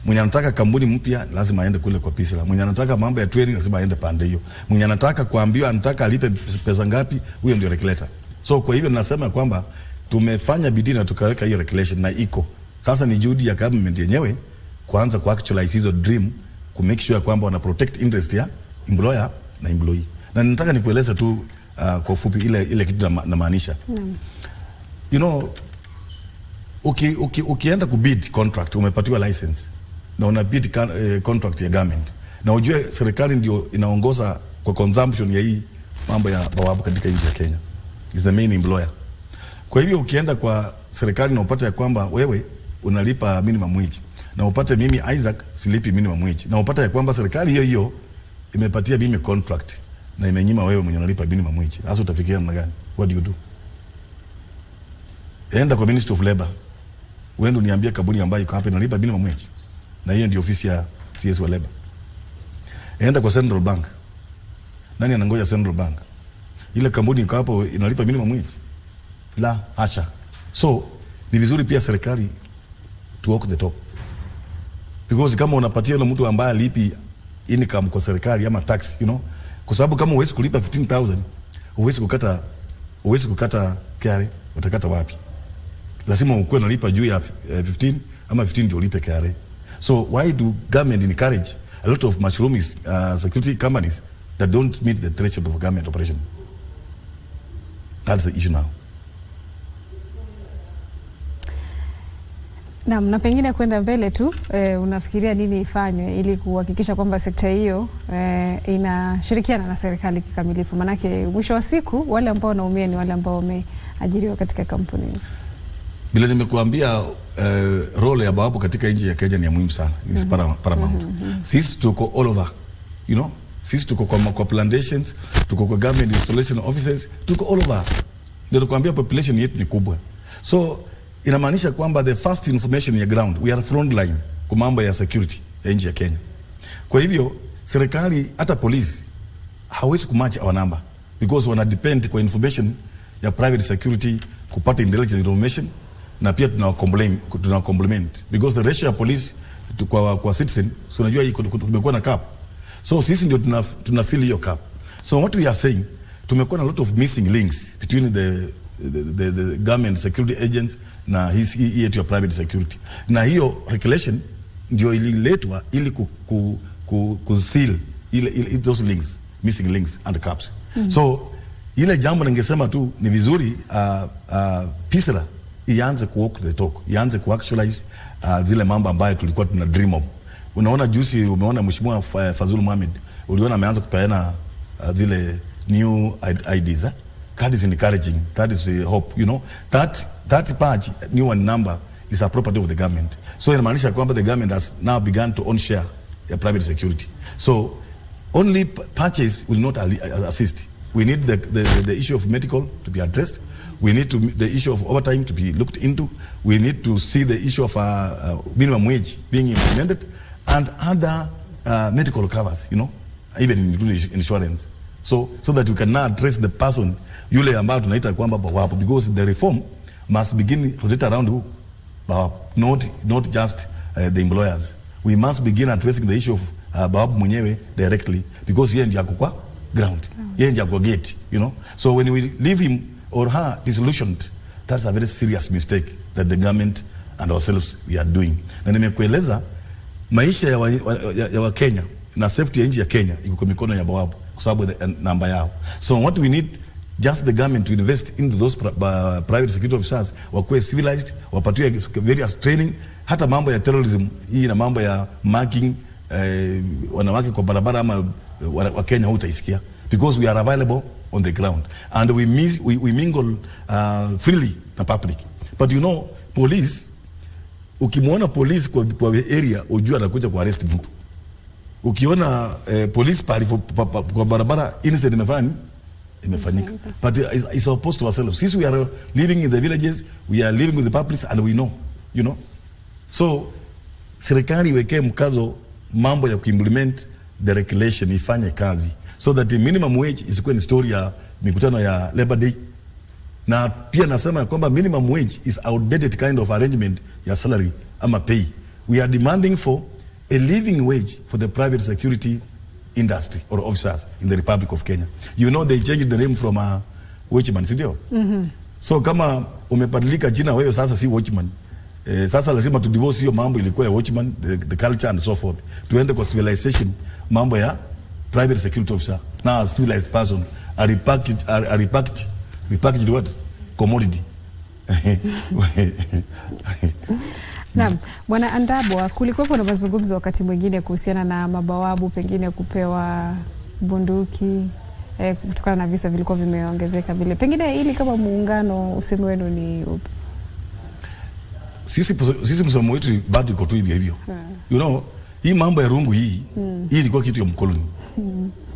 Mwenye anataka kampuni mpya lazima aende kule kwa PISRA. Mwenye anataka mambo ya training lazima aende pande hiyo. Mwenye anataka kuambiwa anataka alipe pesa ngapi, huyo ndio regulator. So kwa hivyo nasema kwamba tumefanya bidii na tukaweka hiyo regulation na iko. Sasa ni juhudi ya government yenyewe kuanza ku actualize hizo dream, ku make sure kwamba wana protect interest ya employer na employee. Na nataka nikueleze tu kwa ufupi ile kitu na maanisha. You know, ukienda kubid contract, umepatiwa license na una bid contract ya government, na ujue serikali ndio inaongoza kwa consumption ya hii mambo ya bawabu katika nchi ya Kenya. Is the main employer. Kwa hivyo ukienda kwa serikali na upate ya kwamba wewe unalipa minimum wage, na upate mimi Isaac silipi minimum wage, na upate ya kwamba serikali hiyo hiyo imepatia mimi contract na imenyima wewe mwenye unalipa minimum wage, hasa utafikiria namna gani? What do you do? Enda kwa Ministry of Labor, uende uniambie kampuni ambayo iko hapa inalipa minimum wage, na hiyo ndio ofisi ya CS wa Labor. Enda kwa Central Bank, nani anangoja Central Bank? Ile kampuni iko hapo inalipa minimum wage? La hasha. So ni vizuri pia serikali to walk the talk, because kama unapatia yule mtu ambaye alipi income kwa serikali ama tax, you know, kwa sababu kama huwezi kulipa 15,000 huwezi kukata KRA, utakata wapi? Lazima ukuwe unalipa juu ya 15 ama 15 ndio ulipe KRA. So why do government encourage a lot of mushrooms security companies that don't meet the threshold of government operation? That's the issue now. Na pengine kwenda mbele tu, unafikiria nini ifanywe ili kuhakikisha kwamba sekta hiyo inashirikiana na serikali kikamilifu? Manake mwisho wa siku wale ambao wanaumia ni wale ambao wameajiriwa katika kampuni. Bila nimekuambia role ya bawabu katika nchi ya Kenya ni muhimu sana. It's paramount. Sisi tuko all over, you know. Sisi tuko kwa plantations, tuko kwa government installation offices, tuko all over. Ndio tukwambia population yetu ni kubwa. So inamaanisha kwamba the first information ya ground, we are front line kwa mambo ya security ya nchi ya Kenya. Kwa hivyo serikali hata polisi hawezi kumatch our number, because wana depend kwa information ya private security kupata intelligence information, na pia tuna complement because the ratio ya police kwa citizen, so unajua hii tumekuwa na cap. So sisi ndio tuna fill hiyo cap. So what we are saying, tumekuwa na lot of missing links between the government security agents na hii yetu ya private security. Na hiyo regulation ndio ililetwa ili kuseal ile those links, missing links and caps. So ile jambo ningesema tu ni vizuri PISRA ianze ku walk the talk, ianze ku actualize zile mambo ambayo tulikuwa tuna dream of. Unaona juzi umeona Mheshimiwa Fazul Mohamed, uliona ameanza kupeana zile new IDs. That is encouraging. That is hope, you know. That patch, new one number, is a property of the government. So inamaanisha kwamba the government has now begun to own share ya private security. So only patches will not assist. We need the issue of medical to be addressed. We need the issue of overtime to be looked into. We need to see the issue of minimum wage being implemented and other medical covers, you know, even including insurance. So that we can now address the person yule ambao tunaita kwamba bawabu, because the reform must begin to rotate around who? Bawabu, not just the employers. We must begin addressing the issue of bawabu mwenyewe directly, because yeye ndiye kwa ground, yeye ndiye kwa gate, you know. So when we leave him or her disillusioned, that's a very serious mistake that the government and ourselves we are doing. Na nimekueleza maisha ya Kenya na safety ya nchi ya Kenya iko kwa mikono ya bawabu kwa sababu ya namba yao. So what we need just the government to invest into those private security officers, wakuwe civilized, wapatiwe various training, hata mambo ya terrorism hii na mambo ya marking wanawake kwa barabara ama wa Kenya hutaisikia, because we are available on the ground and we mingle freely na public. But you know, police, ukimuona police kwa area ujua anakuja ku arrest mtu. Ukiona police pali kwa barabara incident imefanyika. But it's opposed to ourselves. Since we are living in the villages, we are living with the public and we know, you know. So serikali iwekee mkazo mambo ya kuimplement the regulation ifanye kazi, so that the minimum wage isikuwe ni story ya mikutano ya Labor Day. Na pia nasema ya kwamba minimum wage is outdated kind of arrangement ya salary ama pay. We are demanding for a living wage for the private security industry or officers in the Republic of Kenya. You know they changed the name from a watchman, sindio? So kama umebadilika jina wewe sasa si watchman, sasa lazima tu divorce hiyo mambo ilikuwa ya watchman, the culture and so forth. Tuende kwa civilization, mambo ya private security officer. Now a civilized person, a repackaged what? Commodity. Naam, Bwana Andabwa, kulikuwa na mazungumzo wakati mwingine kuhusiana na mabawabu pengine kupewa bunduki kutokana na visa vilikuwa vimeongezeka vile. Pengine ili kama muungano usemi wenu ni upi? Sisi msomo wetu bado iko tu hivyo. You know, hii mambo ya rungu hii ilikuwa kitu ya mkoloni.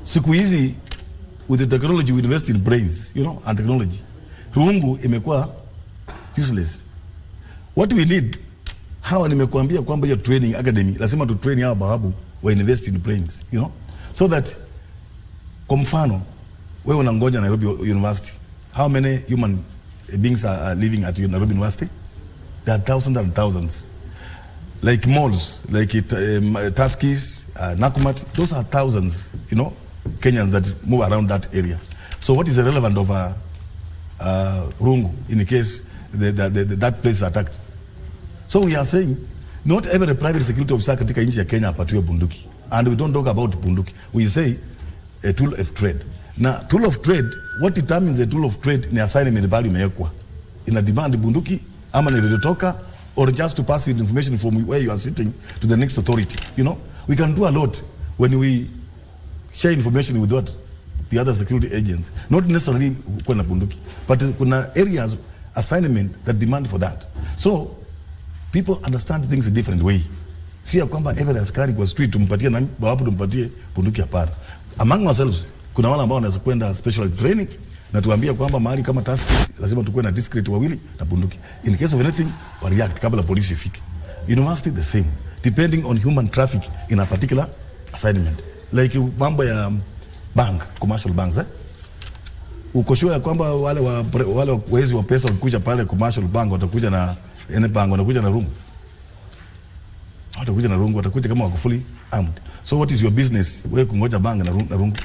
Siku hizi with the technology we invest in brains, you know, and technology. Rungu imekuwa useless. What we need, hawa nimekuambia kwamba hiyo training academy lazima tu train hawa bawabu wa invest in brains, you know, so that kwa mfano wewe unangoja Nairobi University, how many human beings are living at Nairobi University? There are thousands and thousands. Like malls, like Tuskys, Nakumatt, those are thousands, you know, Kenyans that move around that area. So what is the relevance of Rungu in the case that place is attacked? So we are saying, not every private security officer katika nchi ya Kenya apatiwe bunduki. And we don't talk about bunduki. We say a tool of trade. Now, tool of trade, what determines a tool of trade ni assignment value imewekwa. Ina demand bunduki, ama ni vilitoka, or just to pass the information from where you are sitting to the next authority. You know, we can do a lot when we share information with what? The other security agents. Not necessarily kuna bunduki, but kuna areas, assignment that demand for that. So, people understand things a different way. Si ya kwamba every askari kwa street tumpatie nani, bawabu tumpatie bunduki hapana. Among ourselves, kuna wale ambao wanaweza kwenda special training na tuambia kwamba mahali kama task lazima tukue na discreet wawili na bunduki. In case of anything, wa react kabla polisi ifike. University the same, depending on human traffic in a particular assignment. Like mambo ya bank, commercial banks, ukoshua ya kwamba wale wezi wa pesa wakikuja pale commercial bank watakuja na bank wanakuja na room. Watakuja na rungu, watakuja kama wako fully armed. So what is your business? Wewe kungoja banga na rungu.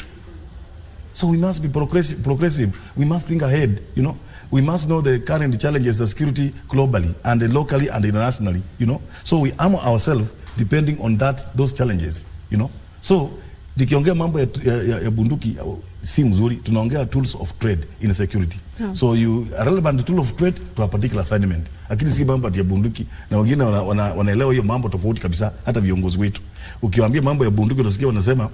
So we must be progressive. We must think ahead, you know. We must know the current challenges of security globally and locally and internationally, you know. So we arm ourselves depending on those challenges, you know. So nikiongea mambo ya bunduki si mzuri, tunaongea tools of trade in security. So you a relevant tool of trade to a particular assignment. Lakini si mambo ya bunduki, na wengine wanaelewa hiyo mambo tofauti kabisa, hata viongozi wetu. Ukiwaambia mambo ya bunduki unasikia wanasema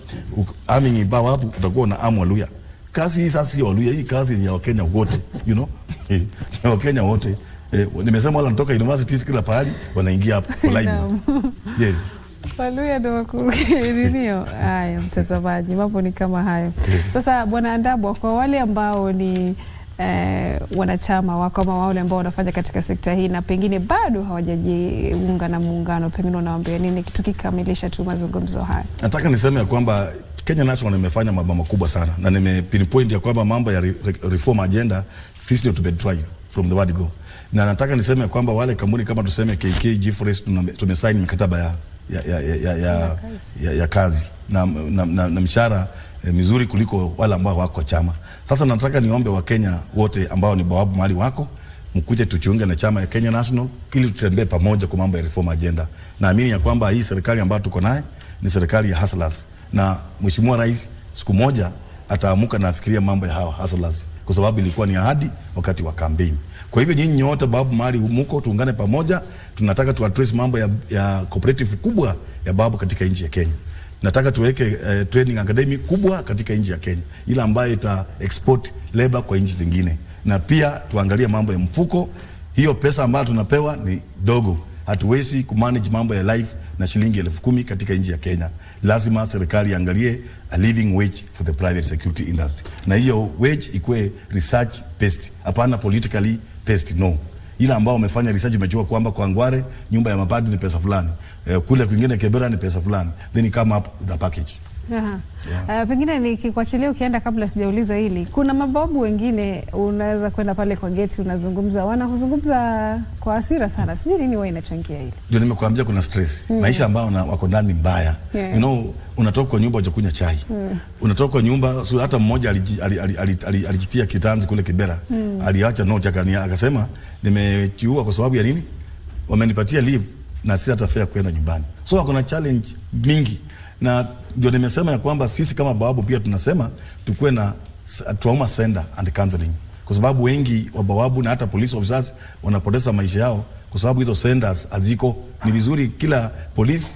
arming ibao hapo utakuwa na arm Waluya. Kazi hii sasa si Waluya, hii kazi ni ya Wakenya wote, you know. Ya Wakenya wote. Nimesema wala natoka universities kila pahali wanaingia hapo for live. Yes. Waluya ndo wakuninio. Haya mtazamaji, mambo ni kama hayo. Yes. Sasa Bwana Andabwa, kwa wale ambao ni wanachama wako ama wale ambao wanafanya katika sekta hii na pengine bado hawajajiunga na muungano, pengine unawaambia nini tukikamilisha tu mazungumzo haya? Nataka niseme ya kwamba Kenya National imefanya mambo makubwa sana, na nimepinpoint ya kwamba mambo ya reform agenda sisi ndio tumedrive from the word go. Na nataka niseme ya kwamba wale kampuni kama tuseme KK, G4S tumesign mikataba ya kazi na mshahara mizuri kuliko wale ambao wako chama. Sasa nataka niombe wa Kenya wote ambao ni bawabu mahali wako, mkuje tujiunge na chama ya Kenya National ili tutembee pamoja kwa mambo ya reform agenda. Naamini ya kwamba hii serikali ambayo tuko naye ni serikali ya hustlers. na Mheshimiwa Rais siku moja ataamuka na afikiria mambo ya hawa hustlers, kwa sababu ilikuwa ni ahadi wakati wa kampeni. Kwa hivyo nyinyi nyote babu mahali muko, tuungane pamoja. Tunataka tu address mambo ya cooperative kubwa ya babu katika nchi ya Kenya. Nataka tuweke training academy kubwa katika nchi ya Kenya, ile ambayo ita export labor kwa nchi zingine, na pia tuangalie mambo ya mfuko. Hiyo pesa ambayo tunapewa ni dogo, hatuwezi kumanage mambo ya life na shilingi 10,000 katika nchi ya Kenya. Lazima serikali angalie a living wage for the private security industry, na hiyo wage ikuwe research based, hapana politically based. No, ile ambao wamefanya research imejua kwamba kwa Ngware nyumba ya mabati ni pesa fulani, kule kwingine Kibera ni pesa fulani, then come up with a package. Pengine nikikuachilia ukienda, kabla sijauliza hili, kuna mababu wengine unaweza kwenda pale kwa geti unazungumza, wanazungumza kwa hasira sana, sijui nini wao inachangia hili. Ndio nimekuambia kuna stress. Maisha ambao wako ndani mbaya. You know, unatoka kwa nyumba unakunywa chai. Unatoka kwa nyumba, so hata mmoja alijitia kitanzi kule Kibera. Aliacha note akasema nimejiua kwa sababu ya nini? Wamenipatia leave na si hata fare kwenda nyumbani. So wako na challenge mingi, na ndio nimesema ya kwamba sisi kama bawabu pia tunasema tukue na trauma center and counseling, kwa sababu wengi wa bawabu na hata police officers wanapoteza maisha yao kwa sababu hizo centers haziko. Ni vizuri kila police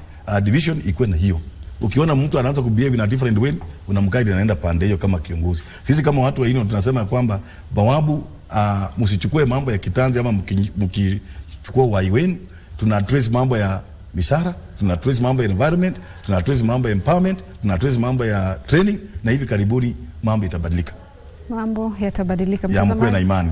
division ikuwe na hiyo. Ukiona mtu anaanza kubehave in a different way, unamguide anaenda pande hiyo kama kiongozi. Sisi kama watu wa hino tunasema kwamba bawabu msichukue mambo ya kitanzi ama mkichukua wai wenu. Tuna address mambo ya mishahara, tuna address mambo ya environment, tuna address mambo ya empowerment, tuna address mambo ya training, na hivi karibuni mambo itabadilika. Mambo yatabadilika, mtazamaji. Mkuwe na imani.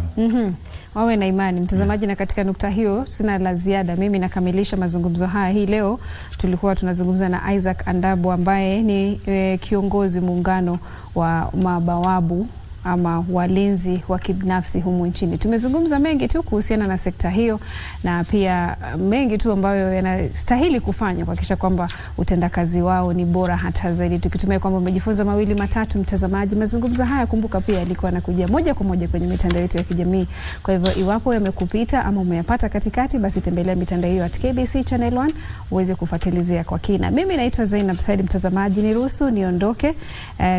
Wawe na imani, mtazamaji. Na katika nukta hiyo sina la ziada. Mimi nakamilisha mazungumzo haya hii leo. Tulikuwa tunazungumza na Isaac Andabo ambaye ni kiongozi muungano wa mabawabu ama walinzi wa kibinafsi humu nchini. Tumezungumza mengi tu kuhusiana na sekta hiyo, na pia mengi tu ambayo yanastahili kufanya kuhakikisha kwamba utendakazi wao ni bora hata zaidi. Tukitumai kwamba umejifunza mawili matatu, mtazamaji. Mazungumzo haya kumbuka pia yalikuwa yanakujia moja kwa moja kwenye mitandao yetu ya kijamii. Kwa hivyo iwapo yamekupita ama umeyapata katikati, basi tembelea mitandao hiyo at KBC Channel 1 uweze kufuatilizia kwa kina. Mimi naitwa Zainab, mtazamaji, niruhusu niondoke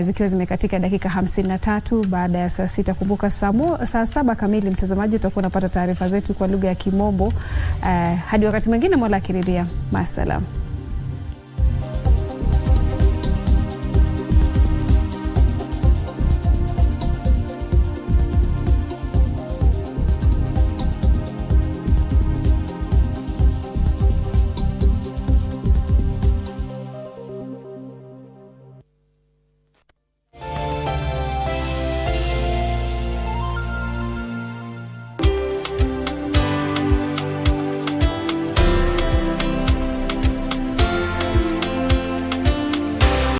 zikiwa zimekatika dakika 53 baada ya saa 6. Kumbuka saa 7 kamili, mtazamaji, utakuwa unapata taarifa zetu kwa lugha ya Kimombo. Hadi wakati mwingine, Mola akiridhia. Masalam.